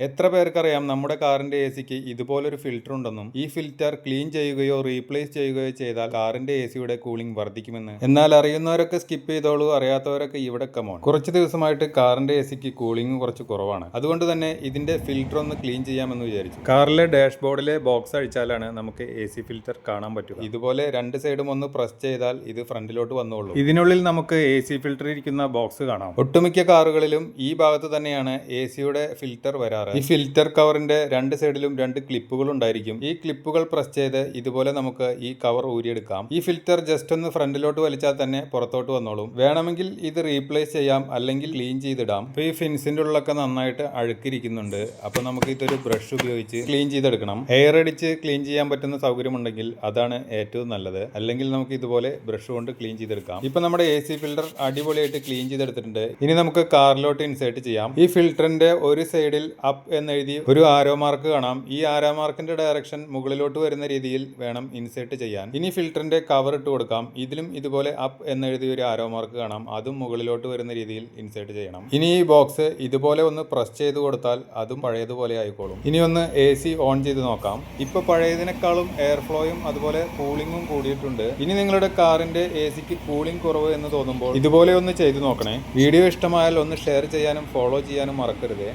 എത്ര പേർക്കറിയാം നമ്മുടെ കാറിന്റെ എ സിക്ക് ഇതുപോലൊരു ഫിൽറ്റർ ഉണ്ടെന്നും ഈ ഫിൽറ്റർ ക്ലീൻ ചെയ്യുകയോ റീപ്ലേസ് ചെയ്യുകയോ ചെയ്താൽ കാറിന്റെ എ സിയുടെ കൂളിംഗ് വർദ്ധിക്കുമെന്ന്. എന്നാൽ അറിയുന്നവരൊക്കെ സ്കിപ്പ് ചെയ്തോളൂ, അറിയാത്തവരൊക്കെ ഇവിടെ കമോൺ. കുറച്ച് ദിവസമായിട്ട് കാറിന്റെ എ സിക്ക് കൂളിംഗ് കുറച്ച് കുറവാണ്. അതുകൊണ്ട് തന്നെ ഇതിന്റെ ഫിൽറ്റർ ഒന്ന് ക്ലീൻ ചെയ്യാമെന്ന് വിചാരിച്ചു. കാറിലെ ഡാഷ്ബോർഡിലെ ബോക്സ് അഴിച്ചാലാണ് നമുക്ക് എ സി ഫിൽറ്റർ കാണാൻ പറ്റുക. ഇതുപോലെ രണ്ട് സൈഡും ഒന്ന് പ്രസ് ചെയ്താൽ ഇത് ഫ്രണ്ടിലോട്ട് വന്നോളൂ. ഇതിനുള്ളിൽ നമുക്ക് എ സി ഫിൽറ്റർ ഇരിക്കുന്ന ബോക്സ് കാണാം. ഒട്ടുമിക്ക കാറുകളിലും ഈ ഭാഗത്ത് തന്നെയാണ് എ സിയുടെ ഫിൽറ്റർ വരാറ്. ഈ ഫിൽറ്റർ കവറിന്റെ രണ്ട് സൈഡിലും രണ്ട് ക്ലിപ്പുകൾ ഉണ്ടായിരിക്കും. ഈ ക്ലിപ്പുകൾ പ്രസ് ചെയ്ത് ഇതുപോലെ നമുക്ക് ഈ കവർ ഊരിയെടുക്കാം. ഈ ഫിൽറ്റർ ജസ്റ്റ് ഒന്ന് ഫ്രണ്ടിലോട്ട് വലിച്ചാൽ തന്നെ പുറത്തോട്ട് വന്നോളും. വേണമെങ്കിൽ ഇത് റീപ്ലേസ് ചെയ്യാം, അല്ലെങ്കിൽ ക്ലീൻ ചെയ്തിടാം. ഇപ്പൊ ഈ ഫിൻസിന്റെ ഉള്ളിലൊക്കെ നന്നായിട്ട് അഴുക്കിരിക്കുന്നുണ്ട്. അപ്പൊ നമുക്ക് ഇതൊരു ബ്രഷ് ഉപയോഗിച്ച് ക്ലീൻ ചെയ്തെടുക്കണം. എയർ അടിച്ച് ക്ലീൻ ചെയ്യാൻ പറ്റുന്ന സൗകര്യമുണ്ടെങ്കിൽ അതാണ് ഏറ്റവും നല്ലത്. അല്ലെങ്കിൽ നമുക്ക് ഇതുപോലെ ബ്രഷ് കൊണ്ട് ക്ലീൻ ചെയ്തെടുക്കാം. ഇപ്പൊ നമ്മുടെ എ സി ഫിൽറ്റർ അടിപൊളിയായിട്ട് ക്ലീൻ ചെയ്തെടുത്തിട്ടുണ്ട്. ഇനി നമുക്ക് കാറിലോട്ട് ഇൻസേർട്ട് ചെയ്യാം. ഈ ഫിൽറ്ററിന്റെ ഒരു സൈഡിൽ അപ്പ് എന്നെഴുതി ഒരു ആരോ മാർക്ക് കാണാം. ഈ ആരോ മാർക്കിന്റെ ഡയറക്ഷൻ മുകളിലോട്ട് വരുന്ന രീതിയിൽ വേണം ഇൻസേർട്ട് ചെയ്യാൻ. ഇനി ഫിൽറ്ററിന്റെ കവർ ഇട്ട് കൊടുക്കാം. ഇതിലും ഇതുപോലെ അപ്പ് എന്നെഴുതി ഒരു ആരോ മാർക്ക് കാണാം. അതും മുകളിലോട്ട് വരുന്ന രീതിയിൽ ഇൻസേർട്ട് ചെയ്യണം. ഇനി ഈ ബോക്സ് ഇതുപോലെ ഒന്ന് പ്രസ് ചെയ്ത് കൊടുത്താൽ അതും പഴയതുപോലെ ആയിക്കോളും. ഇനി ഒന്ന് എ സി ഓൺ ചെയ്ത് നോക്കാം. ഇപ്പൊ പഴയതിനേക്കാളും എയർ ഫ്ലോയും അതുപോലെ കൂളിംഗും കൂടിയിട്ടുണ്ട്. ഇനി നിങ്ങളുടെ കാറിന്റെ എ സിക്ക് കൂളിംഗ് കുറവ് എന്ന് തോന്നുമ്പോൾ ഇതുപോലെ ഒന്ന് ചെയ്തു നോക്കണേ. വീഡിയോ ഇഷ്ടമായാൽ ഒന്ന് ഷെയർ ചെയ്യാനും ഫോളോ ചെയ്യാനും മറക്കരുത്.